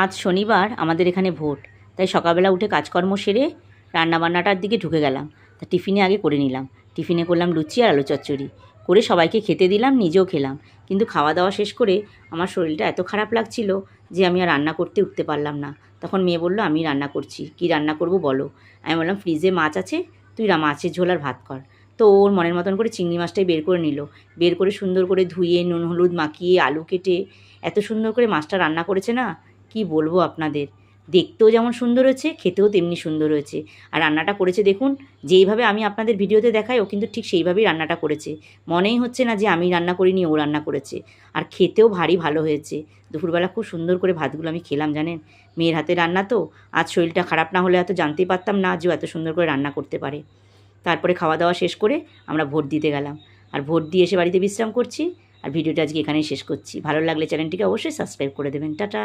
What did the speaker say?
আজ শনিবার আমাদের এখানে ভোট, তাই সকালবেলা উঠে কাজকর্ম সেরে রান্নাবান্নাটার দিকে ঢুকে গেলাম। তা টিফিনে আগে করে নিলাম। টিফিনে করলাম লুচি আর আলু চচ্চড়ি, করে সবাইকে খেতে দিলাম, নিজেও খেলাম। কিন্তু খাওয়া দাওয়া শেষ করে আমার শরীরটা এত খারাপ লাগছিল যে আমি আর রান্না করতে উঠতে পারলাম না। তখন মেয়ে বলল, আমি রান্না করছি, কি রান্না করব বলো। আমি বললাম, ফ্রিজে মাছ আছে, তুই মাছের ঝোল আর ভাত কর। তো ওর মনের মতন করে চিংড়ি মাছটাই বের করে নিল। বের করে সুন্দর করে ধুয়ে নুন হলুদ মাখিয়ে আলু কেটে এত সুন্দর করে মাছটা রান্না করেছে না, কি বলবো আপনাদের। দেখতেও যেমন সুন্দর হয়েছে, খেতেও তেমনি সুন্দর হয়েছে। আর রান্নাটা করেছে দেখুন, যেইভাবে আমি আপনাদের ভিডিওতে দেখাই ও কিন্তু ঠিক সেইভাবেই রান্নাটা করেছে। মনেই হচ্ছে না যে আমি রান্না করিনি, ও রান্না করেছে। আর খেতেও ভারী ভালো হয়েছে। দুপুরবেলা খুব সুন্দর করে ভাতগুলো আমি খেলাম জানেন। মেয়ের হাতে রান্না তো, আজ শরীরটা খারাপ না হলে এত জানতেই পারতাম না যে ও এত সুন্দর করে রান্না করতে পারে। তারপরে খাওয়া দাওয়া শেষ করে আমরা ভোট দিতে গেলাম। আর ভোট দিয়ে এসে বাড়িতে বিশ্রাম করছি। আর ভিডিওটা আজকে এখানেই শেষ করছি। ভালো লাগলে চ্যানেলটিকে অবশ্যই সাবস্ক্রাইব করে দেবেন। টাটা।